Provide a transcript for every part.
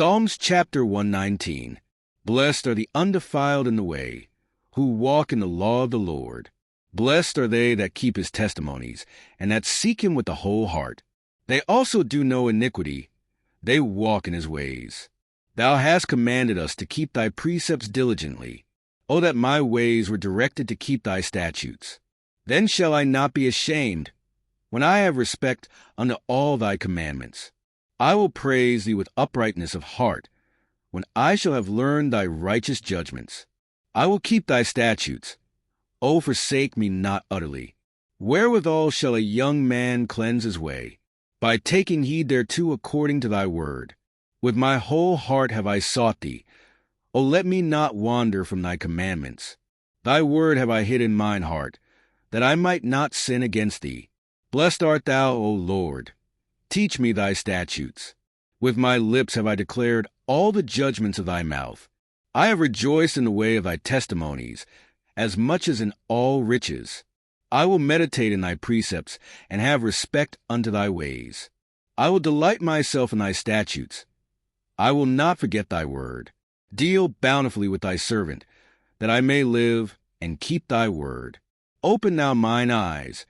Psalms chapter 119. Blessed are the undefiled in the way, who walk in the law of the Lord. Blessed are they that keep his testimonies, and that seek him with the whole heart. They also do no iniquity, they walk in his ways. Thou hast commanded us to keep thy precepts diligently. O that my ways were directed to keep thy statutes. Then shall I not be ashamed, when I have respect unto all thy commandments. I will praise thee with uprightness of heart, when I shall have learned thy righteous judgments. I will keep thy statutes. O forsake me not utterly. Wherewithal shall a young man cleanse his way? By taking heed thereto according to thy word. With my whole heart have I sought thee. O let me not wander from thy commandments. Thy word have I hid in mine heart, that I might not sin against thee. Blessed art thou, O Lord. Teach me thy statutes. With my lips have I declared all the judgments of thy mouth. I have rejoiced in the way of thy testimonies, as much as in all riches. I will meditate in thy precepts, and have respect unto thy ways. I will delight myself in thy statutes. I will not forget thy word. Deal bountifully with thy servant, that I may live and keep thy word. Open now mine eyes,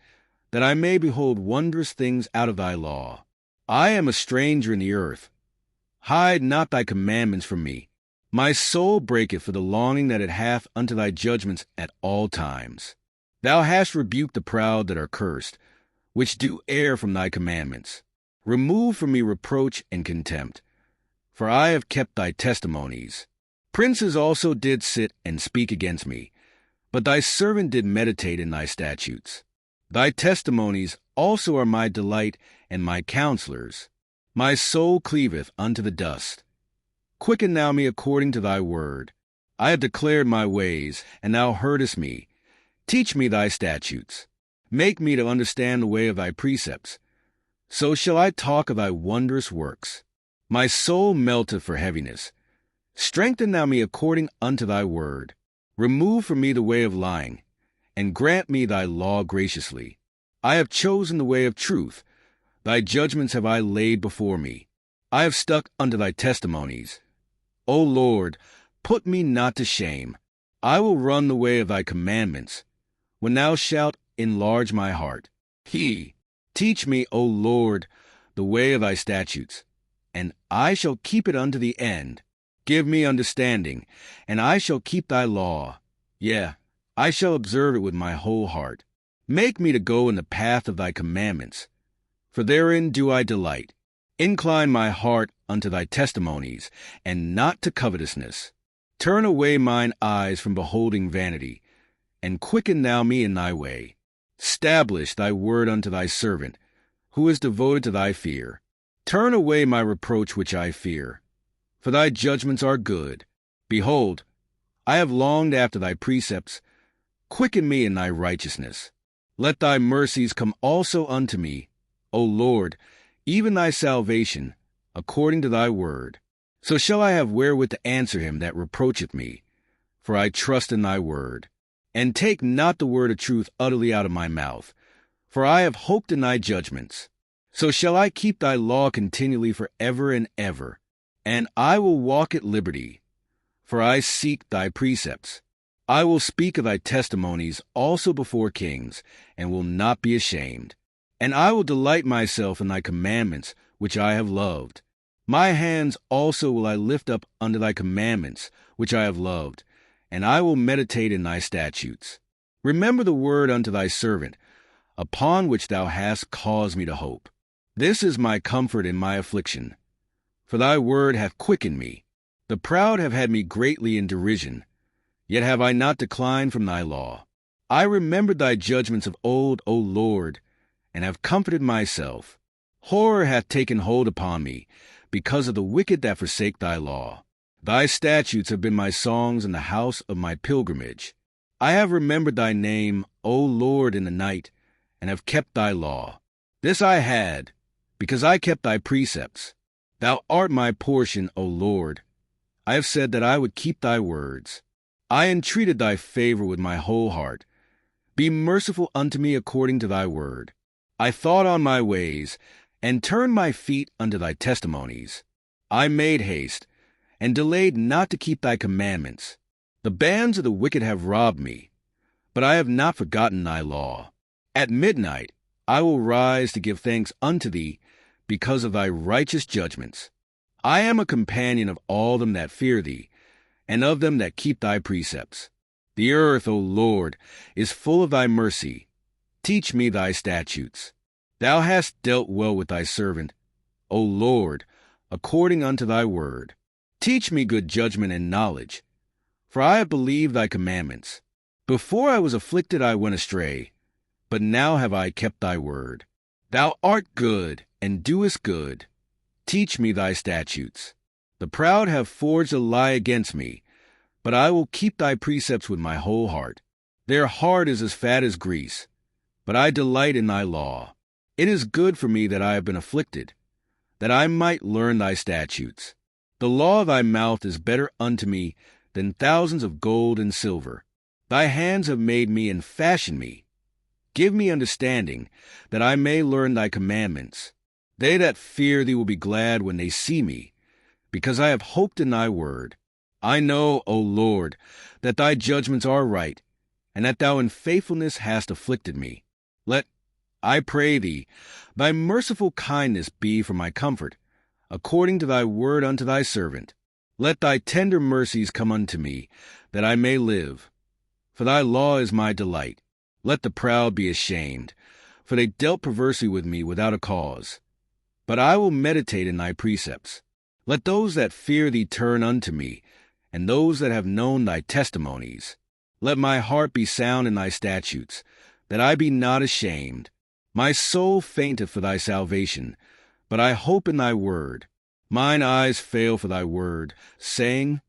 that I may behold wondrous things out of thy law. I am a stranger in the earth. Hide not thy commandments from me. My soul breaketh for the longing that it hath unto thy judgments at all times. Thou hast rebuked the proud that are cursed, which do err from thy commandments. Remove from me reproach and contempt, for I have kept thy testimonies. Princes also did sit and speak against me, but thy servant did meditate in thy statutes. Thy testimonies also are my delight and my counselors. My soul cleaveth unto the dust. Quicken thou me according to thy word. I have declared my ways, and thou heardest me. Teach me thy statutes. Make me to understand the way of thy precepts. So shall I talk of thy wondrous works. My soul melteth for heaviness. Strengthen thou me according unto thy word. Remove from me the way of lying, and grant me thy law graciously. I have chosen the way of truth. Thy judgments have I laid before me. I have stuck unto thy testimonies. O Lord, put me not to shame. I will run the way of thy commandments, when thou shalt enlarge my heart. Teach me, O Lord, the way of thy statutes, and I shall keep it unto the end. Give me understanding, and I shall keep thy law. Yea, I shall observe it with my whole heart. Make me to go in the path of thy commandments, for therein do I delight. Incline my heart unto thy testimonies, and not to covetousness. Turn away mine eyes from beholding vanity, and quicken thou me in thy way. Stablish thy word unto thy servant, who is devoted to thy fear. Turn away my reproach which I fear, for thy judgments are good. Behold, I have longed after thy precepts. Quicken me in thy righteousness. Let thy mercies come also unto me, O Lord, even thy salvation, according to thy word. So shall I have wherewith to answer him that reproacheth me, for I trust in thy word. And take not the word of truth utterly out of my mouth, for I have hoped in thy judgments. So shall I keep thy law continually for ever and ever, and I will walk at liberty, for I seek thy precepts. I will speak of thy testimonies also before kings, and will not be ashamed. And I will delight myself in thy commandments, which I have loved. My hands also will I lift up unto thy commandments, which I have loved, and I will meditate in thy statutes. Remember the word unto thy servant, upon which thou hast caused me to hope. This is my comfort in my affliction, for thy word hath quickened me. The proud have had me greatly in derision, yet have I not declined from thy law. I remembered thy judgments of old, O Lord, and have comforted myself. Horror hath taken hold upon me, because of the wicked that forsake thy law. Thy statutes have been my songs in the house of my pilgrimage. I have remembered thy name, O Lord, in the night, and have kept thy law. This I had, because I kept thy precepts. Thou art my portion, O Lord. I have said that I would keep thy words. I entreated thy favor with my whole heart. Be merciful unto me according to thy word. I thought on my ways, and turned my feet unto thy testimonies. I made haste, and delayed not to keep thy commandments. The bands of the wicked have robbed me, but I have not forgotten thy law. At midnight I will rise to give thanks unto thee because of thy righteous judgments. I am a companion of all them that fear thee, and of them that keep thy precepts. The earth, O Lord, is full of thy mercy. Teach me thy statutes. Thou hast dealt well with thy servant, O Lord, according unto thy word. Teach me good judgment and knowledge, for I have believed thy commandments. Before I was afflicted I went astray, but now have I kept thy word. Thou art good, and doest good. Teach me thy statutes. The proud have forged a lie against me, but I will keep thy precepts with my whole heart. Their heart is as fat as grease, but I delight in thy law. It is good for me that I have been afflicted, that I might learn thy statutes. The law of thy mouth is better unto me than thousands of gold and silver. Thy hands have made me and fashioned me. Give me understanding, that I may learn thy commandments. They that fear thee will be glad when they see me, because I have hoped in thy word. I know, O Lord, that thy judgments are right, and that thou in faithfulness hast afflicted me. Let, I pray thee, thy merciful kindness be for my comfort, according to thy word unto thy servant. Let thy tender mercies come unto me, that I may live. For thy law is my delight. Let the proud be ashamed, for they dealt perversely with me without a cause. But I will meditate in thy precepts. Let those that fear thee turn unto me, and those that have known thy testimonies. Let my heart be sound in thy statutes, that I be not ashamed. My soul fainteth for thy salvation, but I hope in thy word. Mine eyes fail for thy word, saying,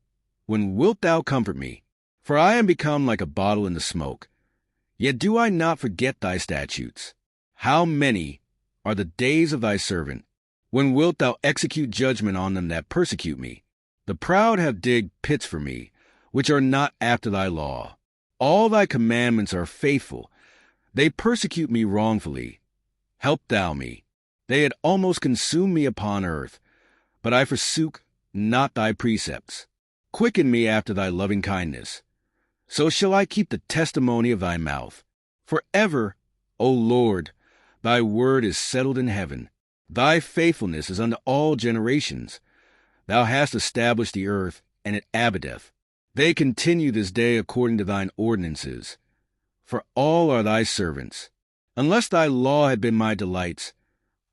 When wilt thou comfort me? For I am become like a bottle in the smoke. Yet do I not forget thy statutes. How many are the days of thy servant? When wilt thou execute judgment on them that persecute me? The proud have digged pits for me, which are not after thy law. All thy commandments are faithful. They persecute me wrongfully. Help thou me. They had almost consumed me upon earth, but I forsook not thy precepts. Quicken me after thy loving kindness. So shall I keep the testimony of thy mouth. Forever, O Lord, thy word is settled in heaven. Thy faithfulness is unto all generations. Thou hast established the earth, and it abideth. They continue this day according to thine ordinances. For all are thy servants. Unless thy law had been my delights,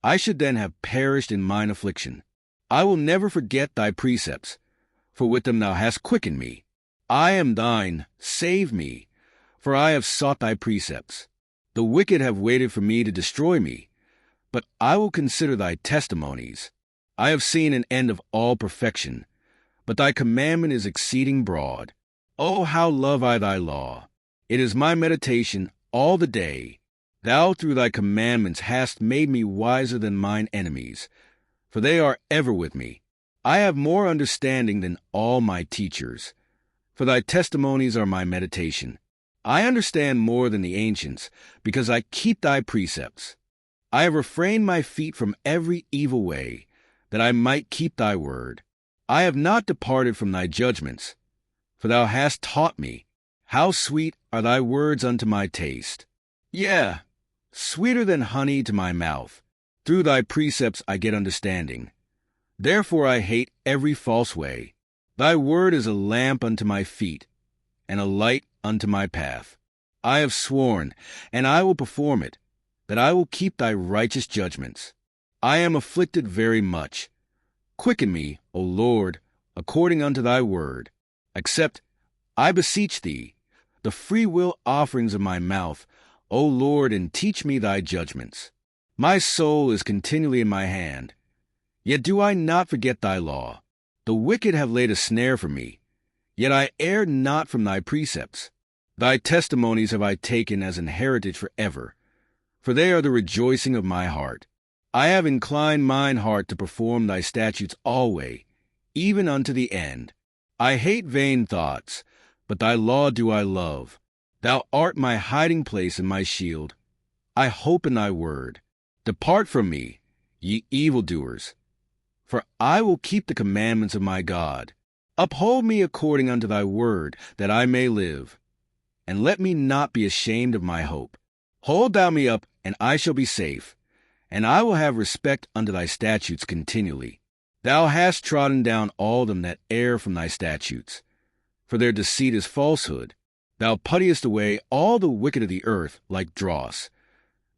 I should then have perished in mine affliction. I will never forget thy precepts, for with them thou hast quickened me. I am thine, save me, for I have sought thy precepts. The wicked have waited for me to destroy me, but I will consider thy testimonies. I have seen an end of all perfection, but thy commandment is exceeding broad. Oh, how love I thy law! It is my meditation all the day. Thou through thy commandments hast made me wiser than mine enemies, for they are ever with me. I have more understanding than all my teachers, for thy testimonies are my meditation. I understand more than the ancients, because I keep thy precepts. I have refrained my feet from every evil way, that I might keep thy word. I have not departed from thy judgments, for thou hast taught me. How sweet are thy words unto my taste! Yea, sweeter than honey to my mouth. Through thy precepts I get understanding. Therefore I hate every false way. Thy word is a lamp unto my feet, and a light unto my path. I have sworn, and I will perform it, that I will keep thy righteous judgments. I am afflicted very much. Quicken me, O Lord, according unto thy word. Accept, I beseech thee, the free will offerings of my mouth, O Lord, and teach me thy judgments. My soul is continually in my hand. Yet do I not forget thy law. The wicked have laid a snare for me, yet I err not from thy precepts. Thy testimonies have I taken as an heritage forever, for they are the rejoicing of my heart. I have inclined mine heart to perform thy statutes alway, even unto the end. I hate vain thoughts, but thy law do I love. Thou art my hiding place and my shield. I hope in thy word. Depart from me, ye evildoers, For I will keep the commandments of my God. Uphold me according unto thy word, that I may live. And let me not be ashamed of my hope. Hold thou me up, and I shall be safe. And I will have respect unto thy statutes continually. Thou hast trodden down all them that err from thy statutes. For their deceit is falsehood. Thou puttiest away all the wicked of the earth like dross.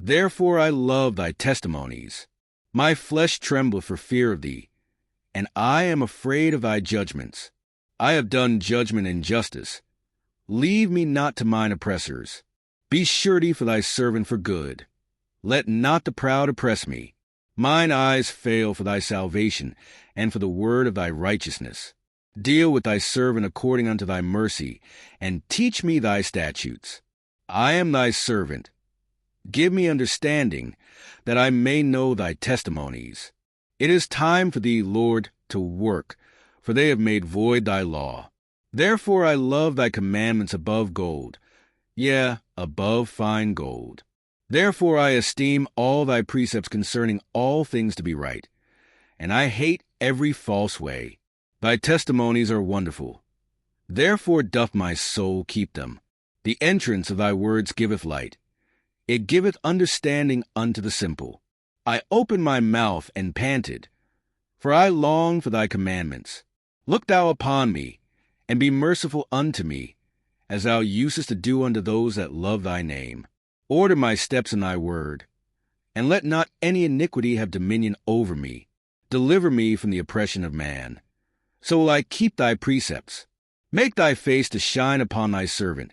Therefore I love thy testimonies. My flesh trembleth for fear of thee, and I am afraid of thy judgments. I have done judgment and justice. Leave me not to mine oppressors. Be surety for thy servant for good. Let not the proud oppress me. Mine eyes fail for thy salvation, and for the word of thy righteousness. Deal with thy servant according unto thy mercy, and teach me thy statutes. I am thy servant. Give me understanding, that I may know thy testimonies. It is time for thee, Lord, to work, for they have made void thy law. Therefore I love thy commandments above gold, yea, above fine gold. Therefore I esteem all thy precepts concerning all things to be right, and I hate every false way. Thy testimonies are wonderful. Therefore doth my soul keep them. The entrance of thy words giveth light. It giveth understanding unto the simple. I opened my mouth and panted, for I long for thy commandments. Look thou upon me, and be merciful unto me, as thou usest to do unto those that love thy name. Order my steps in thy word, and let not any iniquity have dominion over me. Deliver me from the oppression of man. So will I keep thy precepts. Make thy face to shine upon thy servant,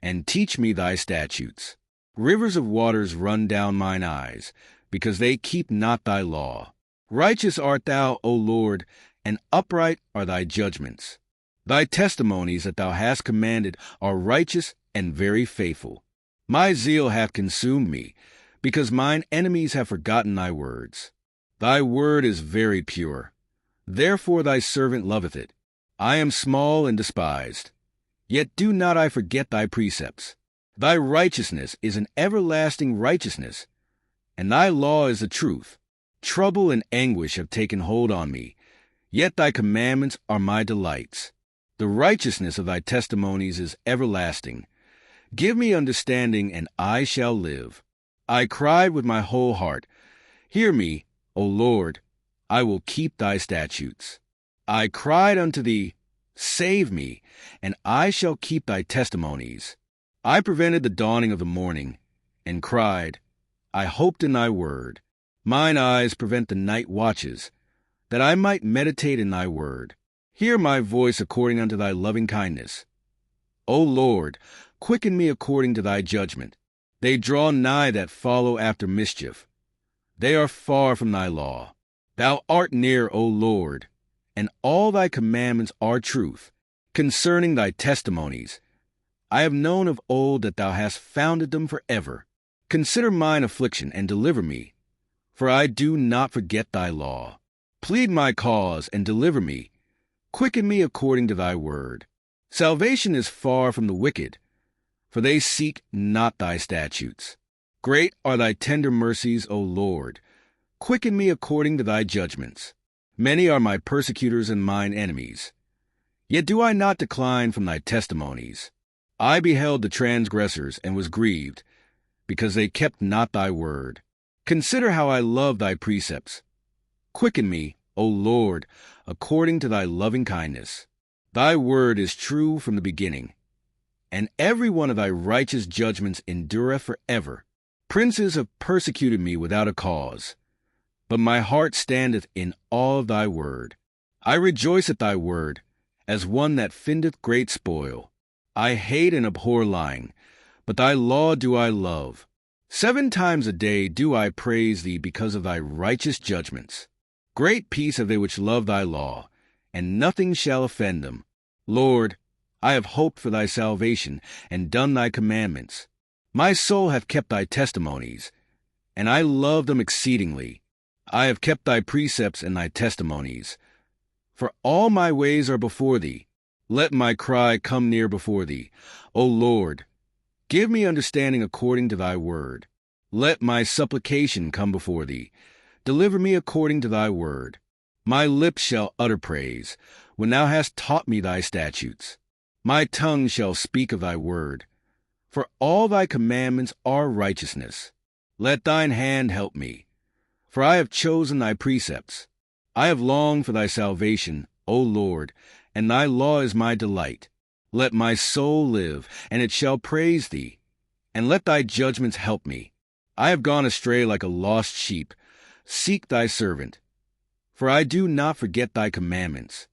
and teach me thy statutes. Rivers of waters run down mine eyes, because they keep not thy law. Righteous art thou, O Lord, and upright are thy judgments. Thy testimonies that thou hast commanded are righteous and very faithful. My zeal hath consumed me, because mine enemies have forgotten thy words. Thy word is very pure. Therefore thy servant loveth it. I am small and despised. Yet do not I forget thy precepts. Thy righteousness is an everlasting righteousness, and thy law is the truth. Trouble and anguish have taken hold on me, yet thy commandments are my delights. The righteousness of thy testimonies is everlasting. Give me understanding, and I shall live. I cried with my whole heart, hear me, O Lord, I will keep thy statutes. I cried unto thee, save me, and I shall keep thy testimonies. I prevented the dawning of the morning, and cried, I hoped in thy word. Mine eyes prevent the night watches, that I might meditate in thy word. Hear my voice according unto thy loving kindness. O Lord, quicken me according to thy judgment. They draw nigh that follow after mischief. They are far from thy law. Thou art near, O Lord, and all thy commandments are truth. Concerning thy testimonies, I have known of old that thou hast founded them forever. Consider mine affliction and deliver me, for I do not forget thy law. Plead my cause and deliver me. Quicken me according to thy word. Salvation is far from the wicked, for they seek not thy statutes. Great are thy tender mercies, O Lord. Quicken me according to thy judgments. Many are my persecutors and mine enemies. Yet do I not decline from thy testimonies. I beheld the transgressors and was grieved, because they kept not thy word. Consider how I love thy precepts. Quicken me, O Lord, according to thy loving kindness. Thy word is true from the beginning, and every one of thy righteous judgments endureth forever. Princes have persecuted me without a cause, but my heart standeth in awe of thy word. I rejoice at thy word, as one that findeth great spoil. I hate and abhor lying, but thy law do I love. 7 times a day do I praise thee because of thy righteous judgments. Great peace have they which love thy law, and nothing shall offend them. Lord, I have hoped for thy salvation, and done thy commandments. My soul hath kept thy testimonies, and I love them exceedingly. I have kept thy precepts and thy testimonies. For all my ways are before thee. Let my cry come near before thee. O Lord, give me understanding according to thy word. Let my supplication come before thee. Deliver me according to thy word. My lips shall utter praise, when thou hast taught me thy statutes. My tongue shall speak of thy word. For all thy commandments are righteousness. Let thine hand help me. For I have chosen thy precepts. I have longed for thy salvation, O Lord, and thy law is my delight. Let my soul live, and it shall praise thee. And let thy judgments help me. I have gone astray like a lost sheep. Seek thy servant. For I do not forget thy commandments,